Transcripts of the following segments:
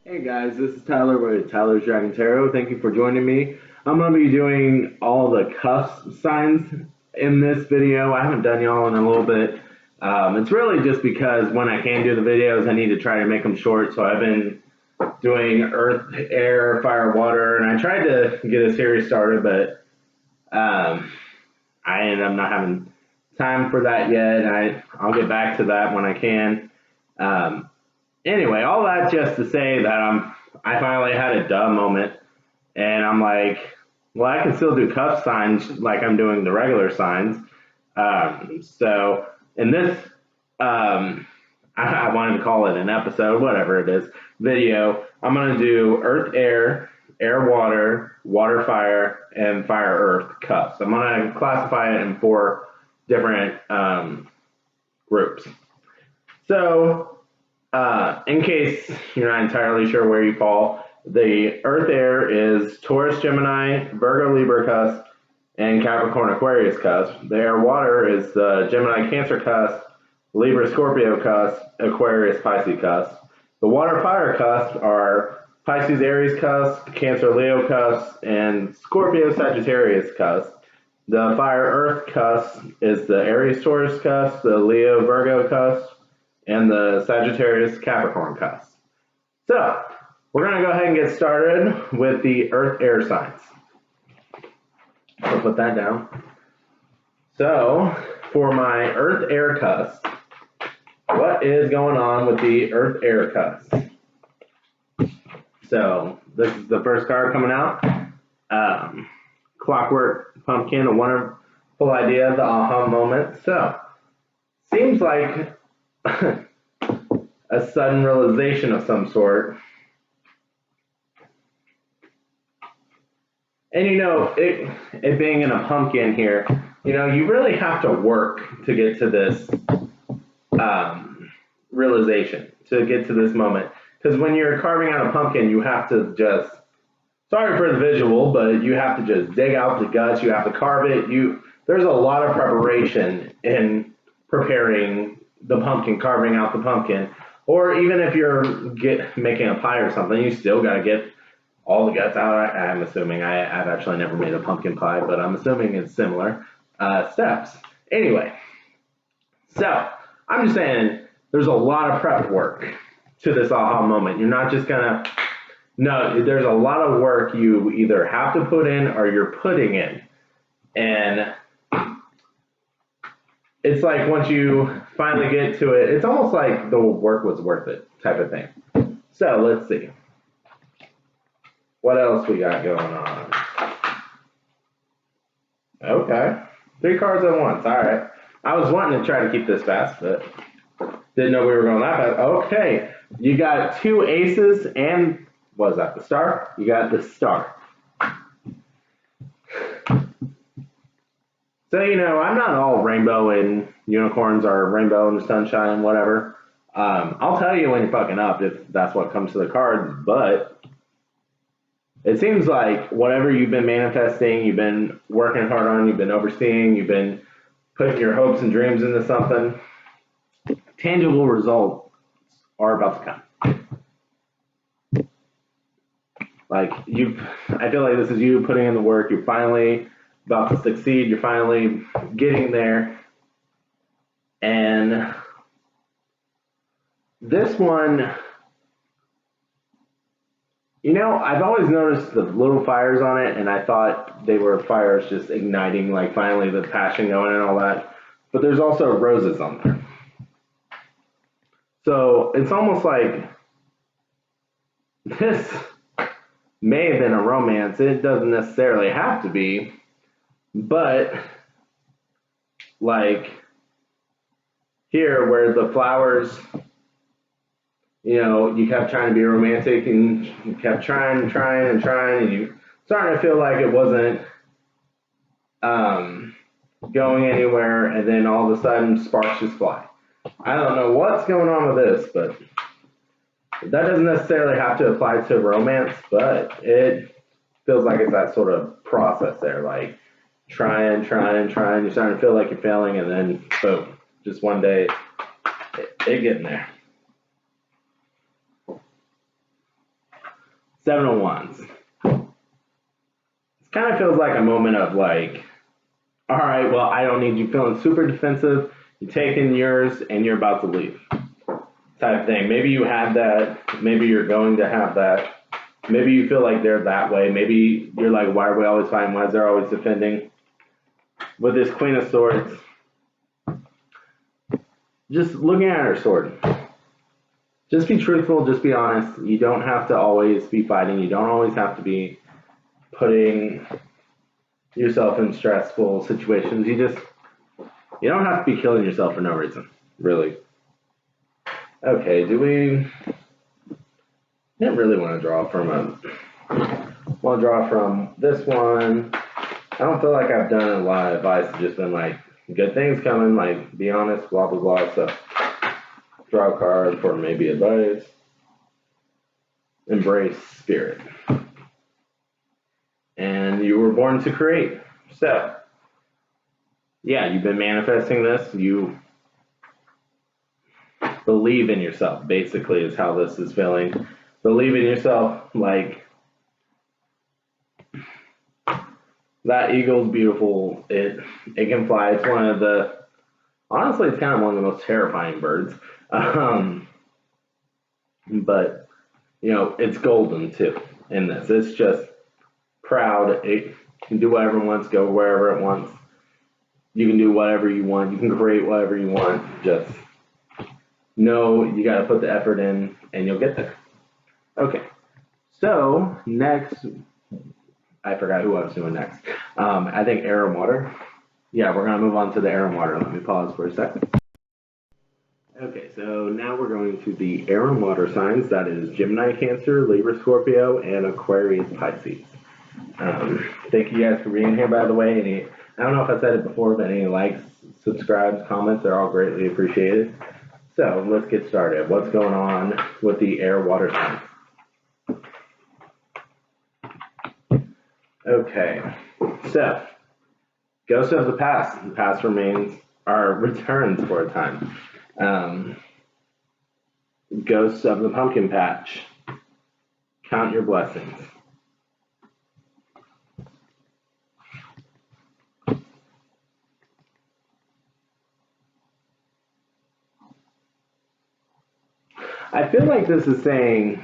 Hey guys, this is Tyler with Tyler's Dragon Tarot. Thank you for joining me. I'm going to be doing all the cusp signs in this video. I haven't done y'all in a little bit. It's really just because when I can do the videos, I need to try to make them short. So I've been doing earth, air, fire, water, and I tried to get a series started, but I ended up not having time for that yet. I'll get back to that when I can. Anyway, all that just to say that I finally had a duh moment, and I'm like, well, I can still do cuff signs like I'm doing the regular signs. So in this, I wanted to call it an episode, whatever it is, video. I'm gonna do earth, air, air, water, water, fire, and fire, earth cuffs. I'm gonna classify it in four different groups. So in case you're not entirely sure where you fall, the Earth Air is Taurus, Gemini, Virgo, Libra cusp, and Capricorn, Aquarius cusp. The Air Water is the Gemini, Cancer cusp, Libra, Scorpio cusp, Aquarius, Pisces cusp. The Water Fire cusp are Pisces, Aries cusp, Cancer, Leo cusp, and Scorpio, Sagittarius cusp. The Fire Earth cusp is the Aries, Taurus cusp, the Leo, Virgo cusp, and the Sagittarius Capricorn cusp. So we're going to go ahead and get started with the earth air signs. So put that down. So for my earth air cusp, what is going on with the earth air cusp? So this is the first card coming out. Clockwork Pumpkin, a wonderful idea, the aha moment. So seems like a sudden realization of some sort. And it being in a pumpkin here, you really have to work to get to this realization, to get to this moment. Because when you're carving out a pumpkin, you have to just, sorry for the visual, but you have to just dig out the guts, you have to carve it. There's a lot of preparation in preparing the pumpkin, carving out the pumpkin. Or even if you're making a pie or something, you still got to get all the guts out. I'm assuming. I've actually never made a pumpkin pie, but I'm assuming it's similar steps. Anyway, so I'm just saying there's a lot of prep work to this aha moment. You're not just gonna, no, there's a lot of work you either have to put in or you're putting in. And it's like once you finally get to it, it's almost like the work was worth it type of thing. So let's see. What else we got going on? Okay. 3 cards at once. All right. I was wanting to try to keep this fast, but didn't know we were going that fast. Okay. You got 2 aces and, what is that, the star? You got the star. So, I'm not all rainbow and unicorns or rainbow and sunshine, whatever. I'll tell you when you're fucking up if that's what comes to the cards, but it seems like whatever you've been manifesting, you've been working hard on, you've been overseeing, you've been putting your hopes and dreams into something, tangible results are about to come. Like I feel like this is you putting in the work, you're finally about to succeed, you're finally getting there. And this one, I've always noticed the little fires on it, and I thought they were fires just igniting, like finally the passion going and all that. But there's also roses on there. So it's almost like this may have been a romance. It doesn't necessarily have to be, but like here where the flowers, you kept trying to be romantic and you kept trying, and you starting to feel like it wasn't going anywhere, and then all of a sudden sparks just fly. I don't know what's going on with this, but that doesn't necessarily have to apply to romance, but it feels like it's that sort of process there, like trying, you're starting to feel like you're failing, and then boom, just one day it getting there. Seven of Wands. It kind of feels like a moment of like, all right, well, I don't need you feeling super defensive. You're taking yours and you're about to leave type thing. Maybe you had that. Maybe you're going to have that. Maybe you feel like they're that way. Maybe you're like, why are we always fighting? Why is there always defending? With this Queen of Swords, just looking at her sword. Just be truthful. Just be honest. You don't have to always be fighting. You don't always have to be putting yourself in stressful situations. You don't have to be killing yourself for no reason, really. Okay, I didn't really want to draw from this one. I don't feel like I've done a lot of advice. It's just been like, good things coming, like, be honest, blah, blah, blah. So, draw a card for maybe advice. Embrace spirit. And you were born to create. So, yeah, you've been manifesting this. You believe in yourself, basically, is how this is feeling. Believe in yourself, like, that eagle's beautiful. It can fly. It's one of the, honestly, it's kind of one of the most terrifying birds. But, it's golden, too, in this. It's just proud. It can do whatever it wants, go wherever it wants. You can do whatever you want. You can create whatever you want. Just know you got to put the effort in, and you'll get there. Okay. So, next, I forgot who I was doing next. I think air and water. Yeah, we're going to move on to the air and water. Let me pause for a second. Okay, so now we're going to the air and water signs. That is Gemini, Cancer, Libra, Scorpio, and Aquarius, Pisces. Thank you guys for being here, by the way. I don't know if I said it before, but any likes, subscribes, comments are all greatly appreciated. So let's get started. What's going on with the air water signs? Okay, so ghost of the past. The past returns for a time. Ghosts of the pumpkin patch. Count your blessings. I feel like this is saying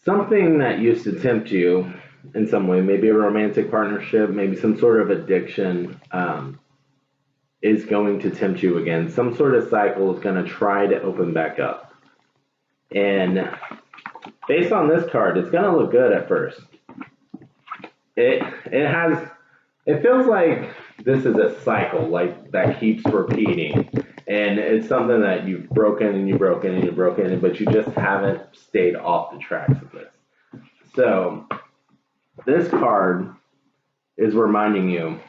something that used to tempt you in some way, maybe a romantic partnership, maybe some sort of addiction, is going to tempt you again. Some sort of cycle is going to try to open back up. And based on this card, it's going to look good at first. It feels like this is a cycle, like, that keeps repeating. And it's something that you've broken and you've broken and you've broken, but you just haven't stayed off the tracks of this. So, this card is reminding you,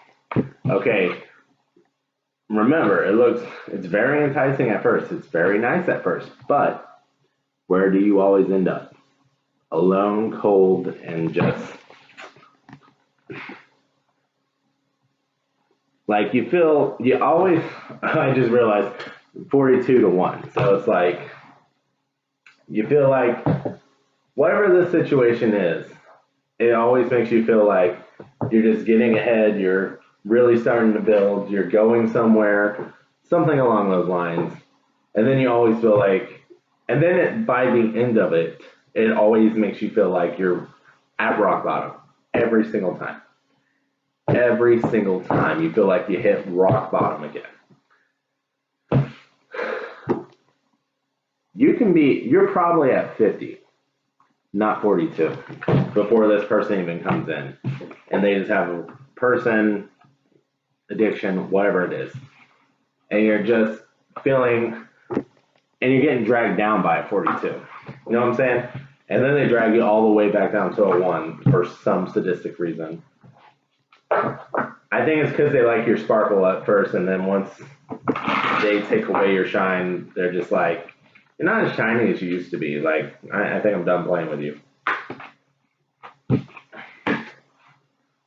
okay, remember, it's very enticing at first. It's very nice at first. But where do you always end up? Alone, cold, and just, like, I just realized 42-1. So it's like, you feel like whatever the situation is, it always makes you feel like you're just getting ahead, you're really starting to build, you're going somewhere, something along those lines. And then you always feel like, and then by the end of it, it always makes you feel like you're at rock bottom every single time. Every single time you feel like you hit rock bottom again. You're probably at 50, not 42, before this person even comes in. And they just have a person, addiction, whatever it is. And you're just feeling, and you're getting dragged down by a 42. You know what I'm saying? And then they drag you all the way back down to a 1 for some sadistic reason. I think it's because they like your sparkle at first, and then once they take away your shine, they're just like, you're not as shiny as you used to be. Like, I think I'm done playing with you.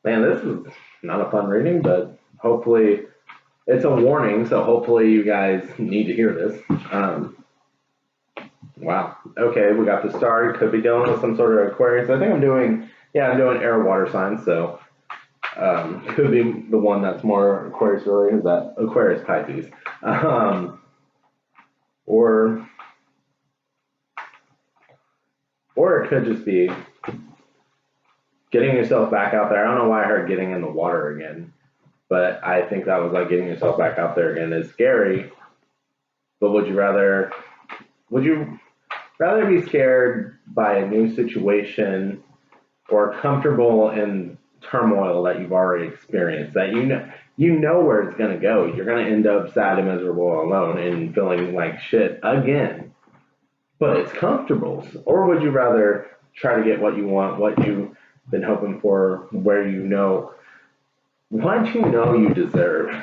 Man, this is not a fun reading, but hopefully it's a warning, so hopefully you guys need to hear this. Wow. Okay, we got the star. Could be dealing with some sort of Aquarius. I think I'm doing, yeah, I'm doing air water signs. So could be the one that's more Aquarius related. Is that Aquarius Pisces? Um, or or it could just be getting yourself back out there. I don't know why I heard getting in the water again, but I think that was like getting yourself back out there again is scary. But would you rather be scared by a new situation or comfortable in turmoil that you've already experienced, that you know where it's going to go? You're going to end up sad and miserable alone and feeling like shit again, but it's comfortable. Or would you rather try to get what you want, what you've been hoping for, where you know what you know you deserve?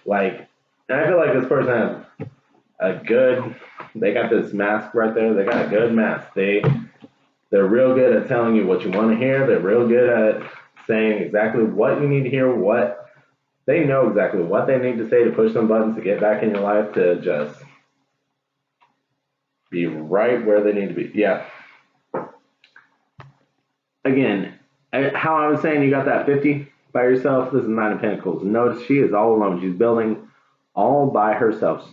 Like, and I feel like this person has a good, they got this mask right there. They got a good mask. They're real good at telling you what you want to hear. They're real good at saying exactly what you need to hear, what they know exactly what they need to say to push some buttons to get back in your life to just be right where they need to be. Yeah. Again, how I was saying you got that 50 by yourself. This is Nine of Pentacles. Notice she is all alone. She's building all by herself.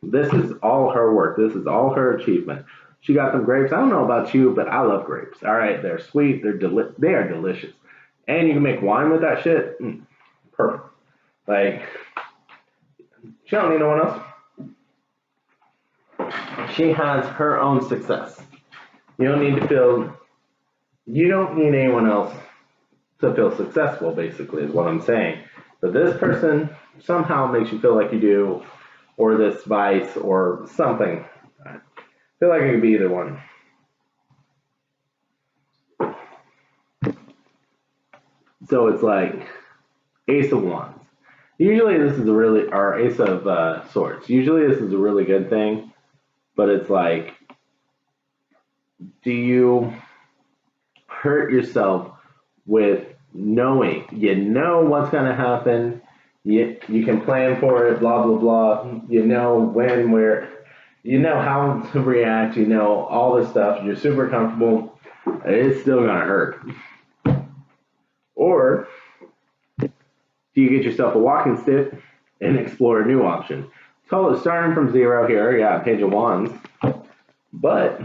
This is all her work. This is all her achievement. She got them grapes. I don't know about you, but I love grapes. All right, they're sweet. They are delicious, and you can make wine with that shit. Perfect. Like she don't need no one else. She has her own success. You don't need to feel. You don't need anyone else to feel successful. Basically, is what I'm saying. But this person somehow makes you feel like you do, or this vice, or something. I feel like it could be either one. So it's like Ace of Wands. Usually this is a really, or Ace of Swords. Usually this is a really good thing, but it's like, do you hurt yourself with knowing, you know what's going to happen, you can plan for it, blah, blah, blah, you know when, where, you know how to react, you know all this stuff, you're super comfortable, it's still going to hurt. Or do you get yourself a walking stick and explore a new option? Totally starting from zero here, yeah, Page of Wands, but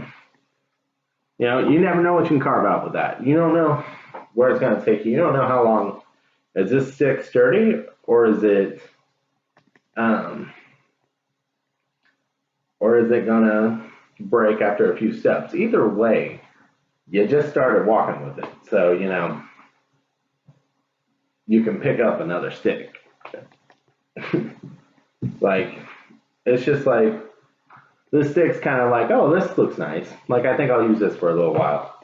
you know, you never know what you can carve out with that. You don't know where it's going to take you. You don't know how long. Is this stick sturdy, or is it gonna break after a few steps? Either way, you just started walking with it, so you know you can pick up another stick. Like it's just like this stick's kind of like, oh, this looks nice. Like I think I'll use this for a little while.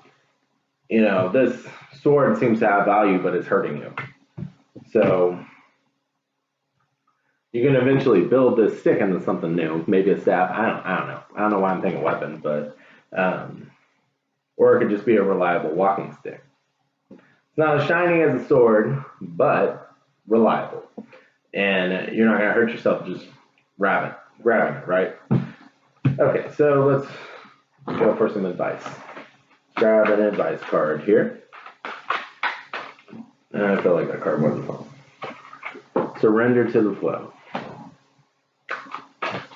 You know, this sword seems to have value, but it's hurting you. So you can eventually build this stick into something new, maybe a staff. I don't know. I don't know why I'm thinking weapon, but or it could just be a reliable walking stick. It's not as shiny as a sword, but reliable, and you're not gonna hurt yourself just grabbing it, right? Okay, so let's go for some advice. Grab an advice card here. And I felt like that card wasn't fun. Surrender to the flow.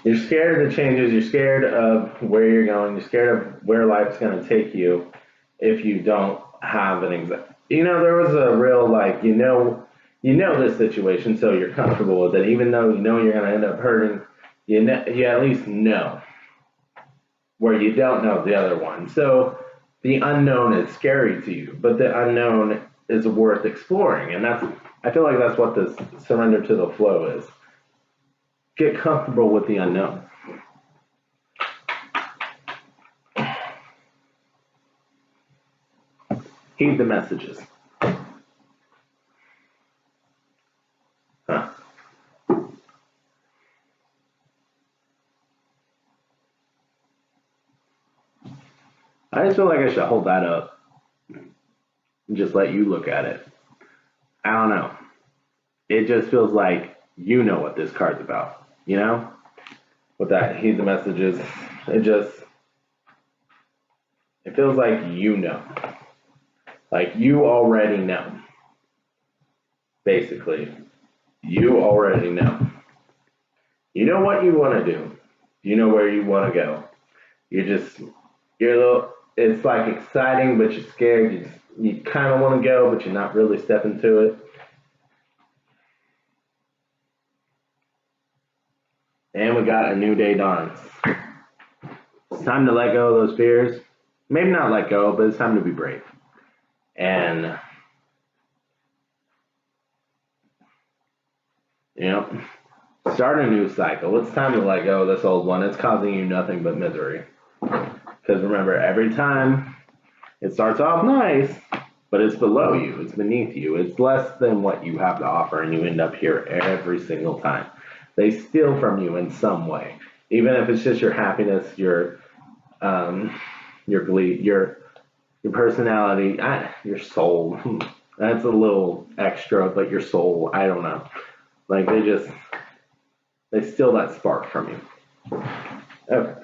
You're scared of the changes. You're scared of where you're going. You're scared of where life's going to take you if you don't have an exact. You know, there was a real like, you know this situation, so you're comfortable with it, even though you know you're going to end up hurting. You at least know where you don't know the other one. So the unknown is scary to you, but the unknown is worth exploring, and I feel like that's what this surrender to the flow is. Get comfortable with the unknown. Heed the messages. Huh. I just feel like I should hold that up and just let you look at it. I don't know. It just feels like you know what this card's about, you know? with that. Heed the messages. It feels like you know. Like you already know. Basically. You already know. You know what you want to do. You know where you want to go. You're a little, it's like exciting, but you're scared. You kind of want to go, but you're not really stepping to it. And we got a new day dawns. It's time to let go of those fears. Maybe not let go, but it's time to be brave. And, start a new cycle. It's time to let go of this old one. It's causing you nothing but misery. Because remember, every time it starts off nice, but it's below you, it's beneath you, it's less than what you have to offer, and you end up here every single time. They steal from you in some way, even if it's just your happiness, your glee, your personality, your soul. That's a little extra, but your soul, I don't know. Like they steal that spark from you. Okay.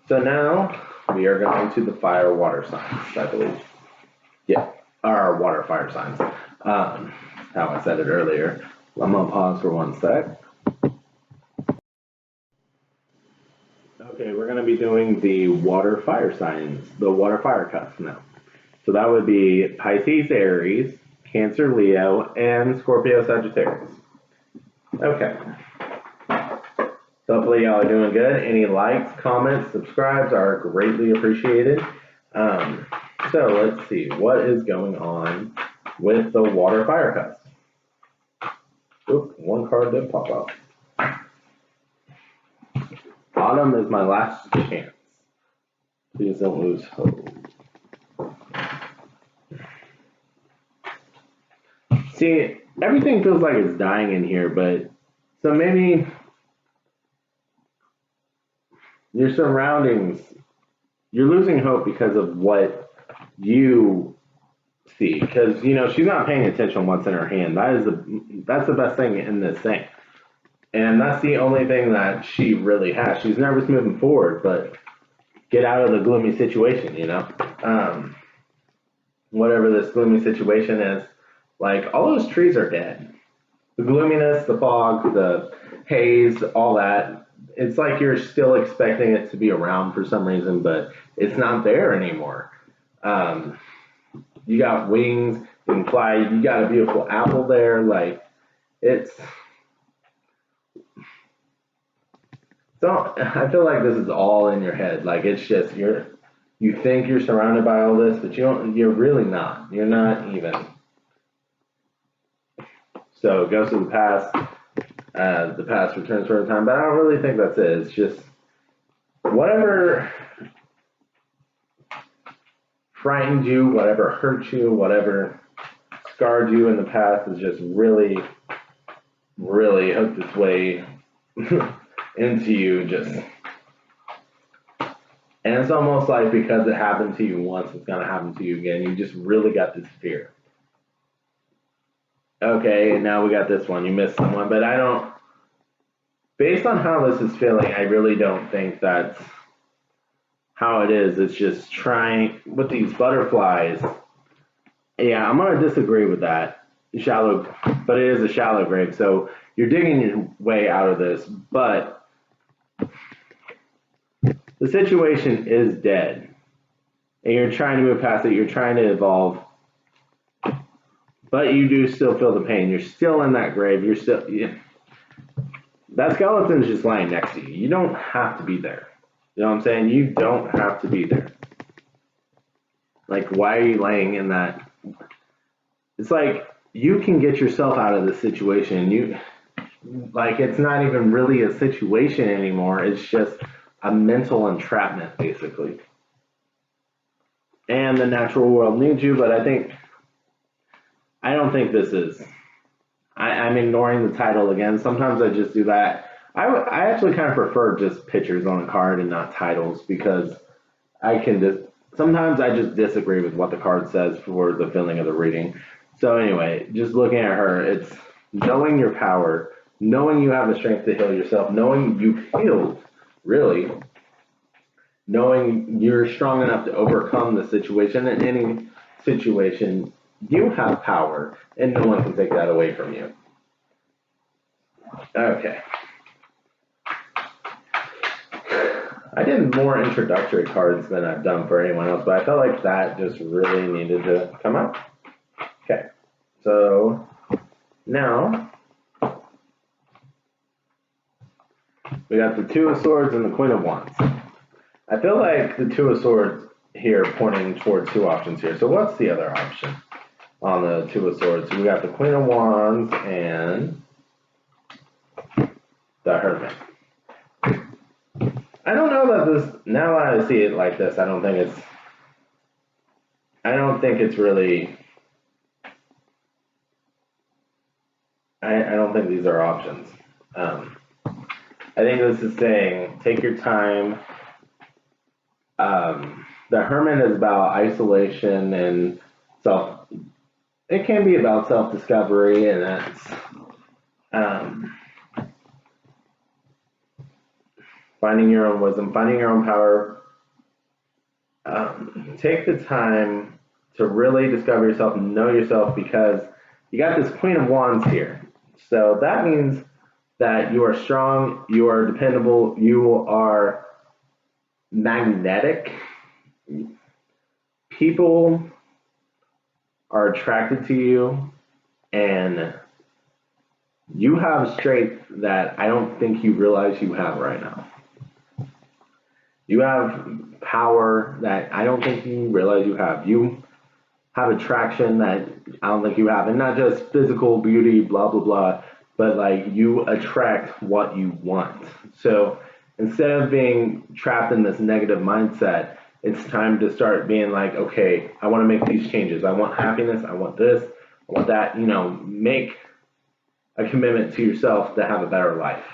So now we are going to the fire water signs, I believe. Yeah, our water fire signs. How I said it earlier. I'm gonna pause for 1 sec. Okay, we're gonna be doing the water fire signs, the water fire cusps now. So that would be Pisces, Aries, Cancer, Leo, and Scorpio, Sagittarius. Okay. Hopefully y'all are doing good. Any likes, comments, subscribes are greatly appreciated. So let's see, what is going on with the water fire cusp? Oop, one card did pop up. Autumn is my last chance. Please don't lose hope. See, everything feels like it's dying in here, but so maybe your surroundings, you're losing hope because of what you see. Because she's not paying attention what's in her hand. That's the best thing in this thing, and that's the only thing that she really has. She's nervous moving forward, but get out of the gloomy situation. Whatever this gloomy situation is, like all those trees are dead. The gloominess, the fog, the haze, all that. It's like you're still expecting it to be around for some reason, but it's not there anymore. You got wings, you can fly, you got a beautiful apple there. Like, so I feel like this is all in your head. Like, it's just, you think you're surrounded by all this, but you're really not. You're not even. So it goes to the past. The past returns for a time, but I don't really think that's it. It's just whatever frightened you, whatever hurt you, whatever scarred you in the past is just really, really hooked its way into you. And it's almost like because it happened to you once, it's going to happen to you again. You just really got this fear. Okay, now we got this one. You missed someone, but based on how this is feeling, I really don't think that's how it is. It's just trying with these butterflies. Yeah, I'm going to disagree with that. Shallow, but it is a shallow grave, so you're digging your way out of this, but the situation is dead, and you're trying to move past it. You're trying to evolve. But you do still feel the pain. You're still in that grave. That skeleton's just lying next to you. You don't have to be there. You know what I'm saying? You don't have to be there. Like, why are you laying in that? It's like you can get yourself out of this situation. It's not even really a situation anymore. It's just a mental entrapment, basically. And the natural world needs you, but I don't think this is. I'm ignoring the title again. Sometimes I just do that. I actually kind of prefer just pictures on a card and not titles because sometimes I just disagree with what the card says for the feeling of the reading. So anyway, just looking at her, it's knowing your power, knowing you have the strength to heal yourself, knowing you've healed, really, knowing you're strong enough to overcome the situation in any situation, you have power, and no one can take that away from you. Okay. I did more introductory cards than I've done for anyone else, but I felt like that just really needed to come out. Okay, so now we got the Two of Swords and the Queen of Wands. I feel like the Two of Swords here pointing towards two options here. So what's the other option on the Two of Swords? We got the Queen of Wands and the Hermit. I don't know that this, now that I see it like this, I don't think it's really, I don't think these are options. I think this is saying, take your time. The Hermit is about isolation and it can be about self-discovery, and that's, finding your own wisdom, finding your own power. Take the time to really discover yourself and know yourself, because you got this Queen of Wands here. So that means that you are strong, you are dependable, you are magnetic. People are attracted to you, and you have strength that I don't think you realize you have right now. You have power that I don't think you realize you have. You have attraction that I don't think you have. And not just physical beauty, blah, blah, blah, but like you attract what you want. So instead of being trapped in this negative mindset, it's time to start being like, okay, I want to make these changes. I want happiness. I want this. I want that. You know, make a commitment to yourself to have a better life.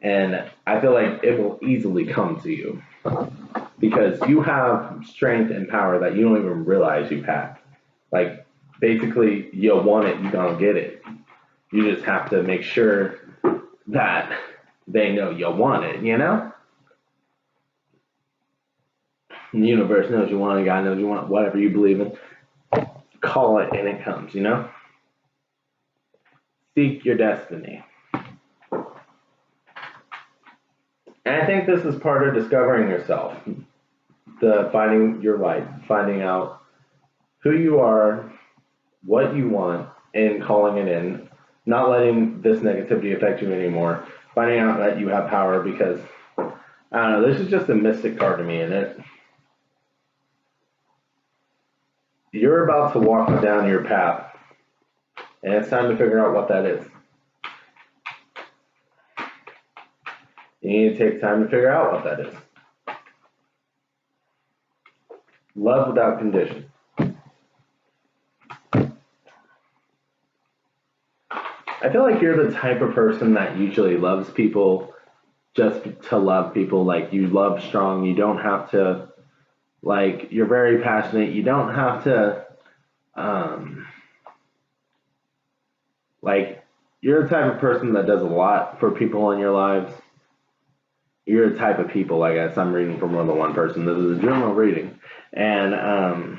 And I feel like it will easily come to you because you have strength and power that you don't even realize you have. Like, basically, you want it, you're going to get it. You just have to make sure that they know you want it, you know? And the universe knows you want it, God knows you want whatever you believe in. Call it and it comes, you know? Seek your destiny. And I think this is part of discovering yourself, the finding your light, finding out who you are, what you want, and calling it in, not letting this negativity affect you anymore, finding out that you have power, because, I don't know, this is just a mystic card to me, and you're about to walk down your path, and it's time to figure out what that is. You need to take time to figure out what that is. Love without condition. I feel like you're the type of person that usually loves people just to love people. Like, you love strong. You don't have to, like, you're very passionate. You don't have to, like, you're the type of person that does a lot for people in your lives. You're the type of people, I guess, I'm reading from more than one person. This is a general reading. And,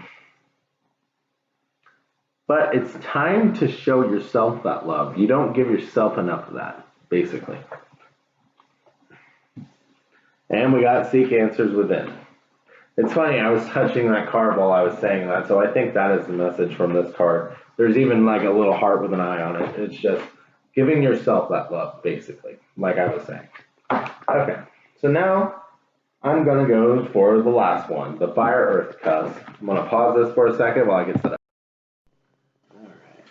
but it's time to show yourself that love. You don't give yourself enough of that, basically. And we got seek answers within. It's funny, I was touching that card while I was saying that, so I think that is the message from this card. There's even like a little heart with an eye on it. It's just giving yourself that love, basically, like I was saying. Okay, so now I'm going to go for the last one, the Fire Earth Cusp. I'm going to pause this for a second while I get set up. Alright.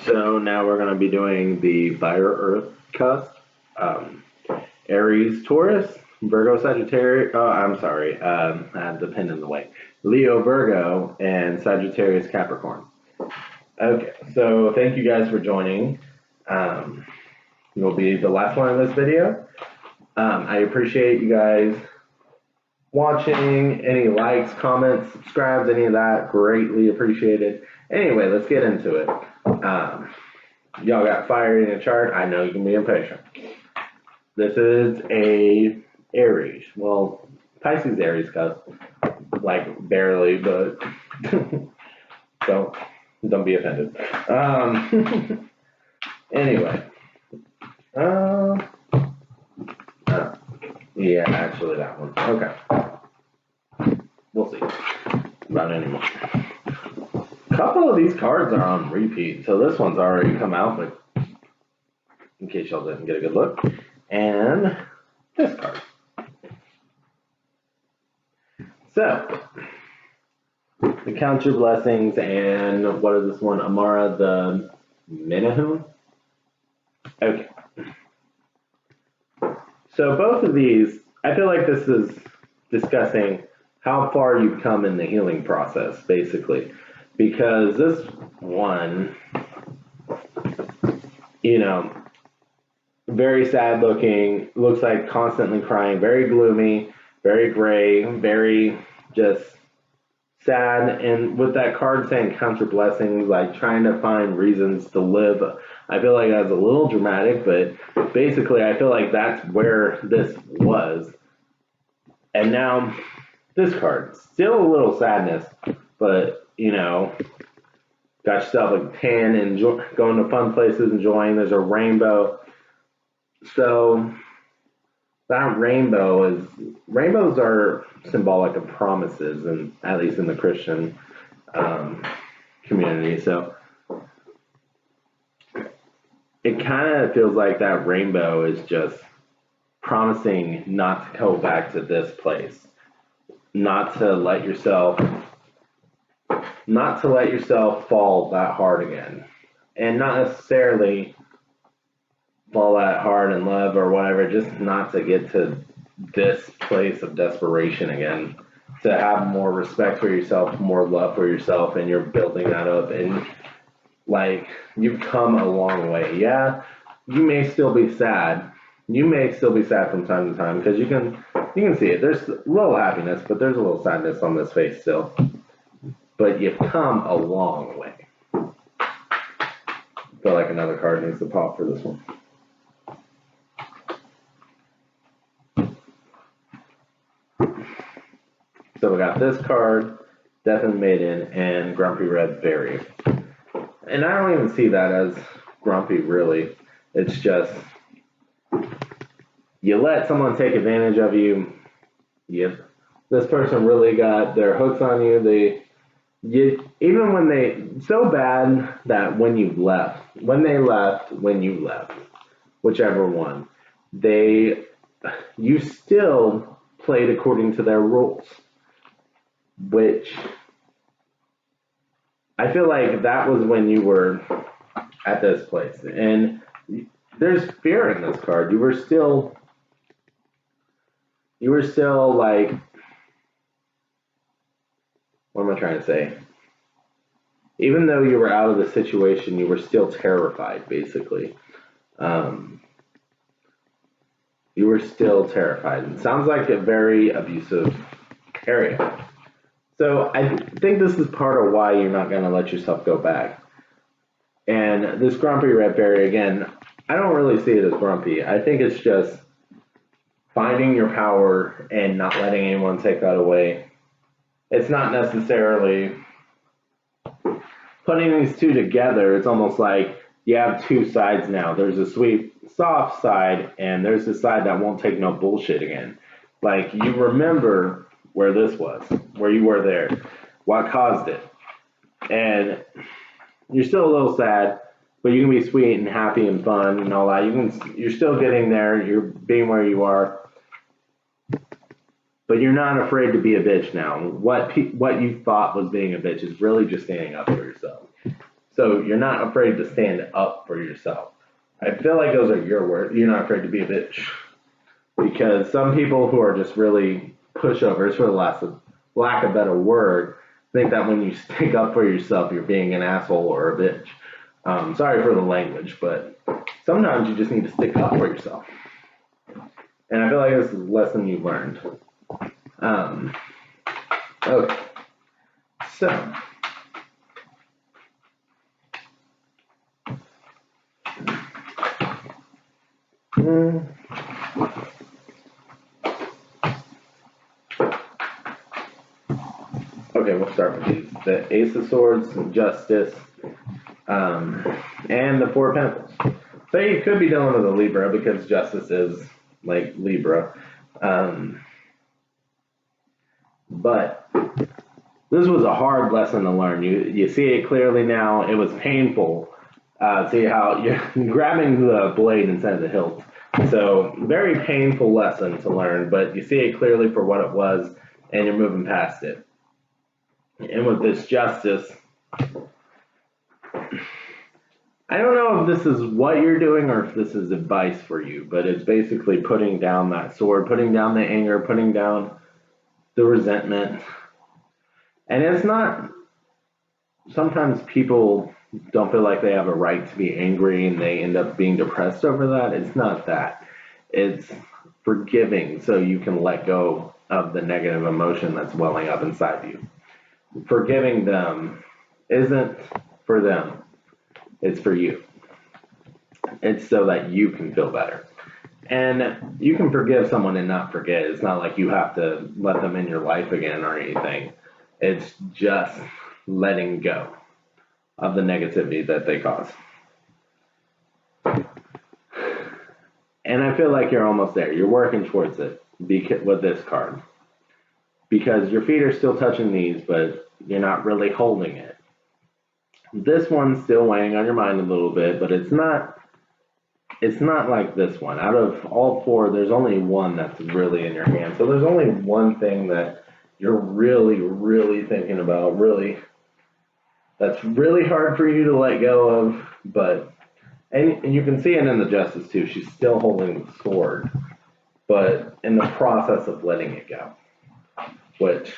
So now we're going to be doing the Fire Earth Cusp. Aries, Taurus, Virgo, Sagittarius, I had the pen in the way. Leo, Virgo, and Sagittarius, Capricorn. Okay, so thank you guys for joining. You'll be the last one in this video. I appreciate you guys watching. Any likes, comments, subscribes, any of that, greatly appreciated. Anyway, let's get into it. Y'all got fire in your chart. I know you can be impatient. This is a Aries. Well, Pisces Aries cusp. Like barely, but don't be offended. Anyway. Yeah, actually that one. Okay. We'll see. Not anymore. A couple of these cards are on repeat, so this one's already come out, but in case y'all didn't get a good look. And this card. So, the Count Your Blessings and what is this one? Amara the Menahoon? Okay. So both of these, I feel like this is discussing how far you've come in the healing process, basically. Because this one, very sad looking, looks like constantly crying, very gloomy, very gray, very just sad. And with that card saying count your blessings, like trying to find reasons to live, I feel like that's a little dramatic, but basically I feel like that's where this was. And now this card, still a little sadness, but got yourself a tan and going to fun places, enjoying. There's a rainbow. So that rainbows are symbolic of promises, and at least in the Christian community. So it kind of feels like that rainbow is just promising not to go back to this place, not to let yourself fall that hard again, and not necessarily fall that hard in love or whatever, just not to get to this place of desperation again, to have more respect for yourself, more love for yourself, and you're building that up. And like, you've come a long way. Yeah, you may still be sad. You may still be sad from time to time, because you can see it. There's a little happiness, but there's a little sadness on this face still. But you've come a long way. I feel like another card needs to pop for this one. So we got this card, Death and Maiden, and Grumpy Red Berry. And I don't even see that as grumpy, really. It's just, you let someone take advantage of you. This person really got their hooks on you. Even when so bad that when you left, whichever one, you still played according to their rules, which I feel like that was when you were at this place. And there's fear in this card. You were still like, what am I trying to say? Even though you were out of the situation, you were still terrified, basically. You were still terrified. It sounds like a very abusive area. So I think this is part of why you're not going to let yourself go back. And this Grumpy Red Berry, again, I don't really see it as grumpy. I think it's just finding your power and not letting anyone take that away. It's not necessarily putting these two together. It's almost like you have two sides now. There's a sweet, soft side, and there's the side that won't take no bullshit again. Like, you remember where this was, where you were there, what caused it. And you're still a little sad, but you can be sweet and happy and fun and all that. You're still getting there. You're being where you are. But you're not afraid to be a bitch now. What you thought was being a bitch is really just standing up for yourself. So you're not afraid to stand up for yourself. I feel like those are your words. You're not afraid to be a bitch. Because some people who are just really pushovers, for the lack of a better word, think that when you stick up for yourself, you're being an asshole or a bitch. Sorry for the language, but sometimes you just need to stick up for yourself. And I feel like this is a lesson you've learned. Okay. So, Mm. Okay, we'll start with these. The Ace of Swords, Justice, um, and the Four of Pentacles. So you could be dealing with a Libra because Justice is like Libra. Um, but this was a hard lesson to learn. You see it clearly now. It was painful. See how you're grabbing the blade instead of the hilt. So very painful lesson to learn, but you see it clearly for what it was, and you're moving past it. And with this Justice, I don't know if this is what you're doing or if this is advice for you, but it's basically putting down that sword, putting down the anger, putting down the resentment. And it's not, sometimes people don't feel like they have a right to be angry and they end up being depressed over that. It's not that. It's forgiving so you can let go of the negative emotion that's welling up inside you. Forgiving them isn't for them, it's for you. It's so that you can feel better. And you can forgive someone and not forget. It's not like you have to let them in your life again or anything. It's just letting go of the negativity that they cause. And I feel like you're almost there. You're working towards it with this card. Because your feet are still touching these, but you're not really holding it. This one's still weighing on your mind a little bit, but it's not like this one. Out of all four, there's only one that's really in your hand. So there's only one thing that you're really, really thinking about, that's really hard for you to let go of, but, and you can see it in the Justice too. She's still holding the sword, but in the process of letting it go, which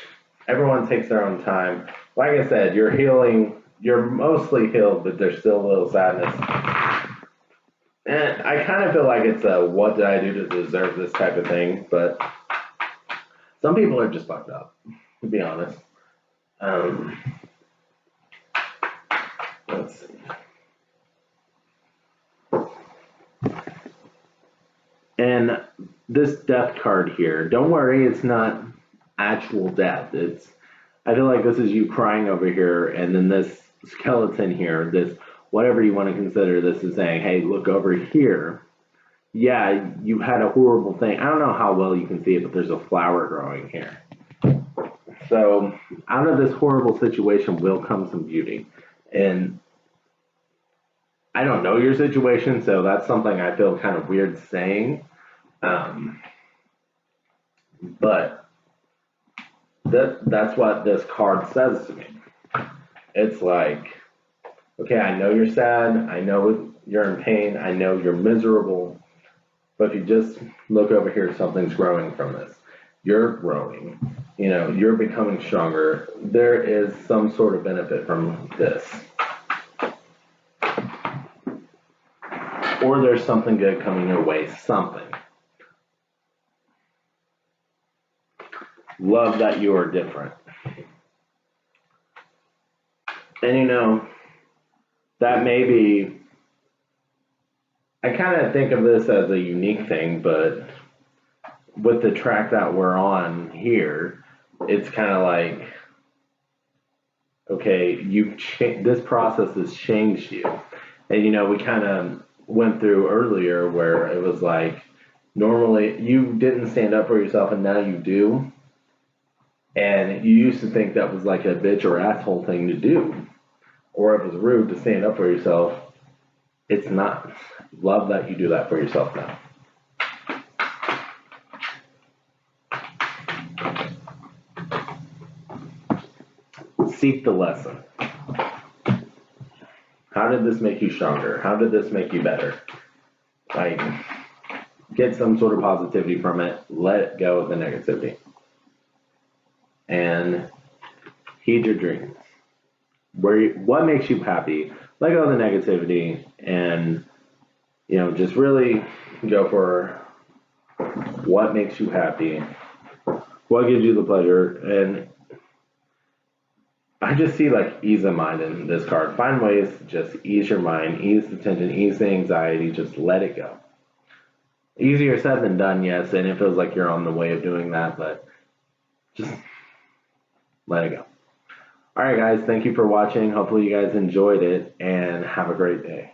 everyone takes their own time. Like I said, you're healing, you're mostly healed, but there's still a little sadness. And I kind of feel like it's a what did I do to deserve this type of thing, but some people are just fucked up, to be honest. Let's see. And this death card here, don't worry, it's not actual death. I feel like this is you crying over here, and then this skeleton here, this whatever you want to consider, this is saying, hey, look over here. Yeah, you had a horrible thing. I don't know how well you can see it, but there's a flower growing here. So out of this horrible situation will come some beauty. And I don't know your situation, so that's something I feel kind of weird saying. But that's what this card says to me. It's like, okay, I know you're sad. I know you're in pain. I know you're miserable. But if you just look over here, something's growing from this. You're growing. You're becoming stronger. There is some sort of benefit from this. Or there's something good coming your way. Something. Love that you are different. And that may be, I kind of think of this as a unique thing, but with the track that we're on here, it's kind of like, okay, this process has changed you. And we kind of went through earlier where it was like, normally you didn't stand up for yourself and now you do. And you used to think that was like a bitch or asshole thing to do, or it was rude to stand up for yourself. It's not. Love that you do that for yourself now. Seek the lesson. How did this make you stronger? How did this make you better? Like, get some sort of positivity from it. Let go of the negativity. And heed your dreams. What makes you happy? Let go of the negativity and, just really go for what makes you happy, what gives you the pleasure. And I just see like ease of mind in this card. Find ways to just ease your mind, ease the tension, ease the anxiety, just let it go. Easier said than done, yes, and it feels like you're on the way of doing that, but just let it go. All right, guys, thank you for watching. Hopefully you guys enjoyed it, and have a great day.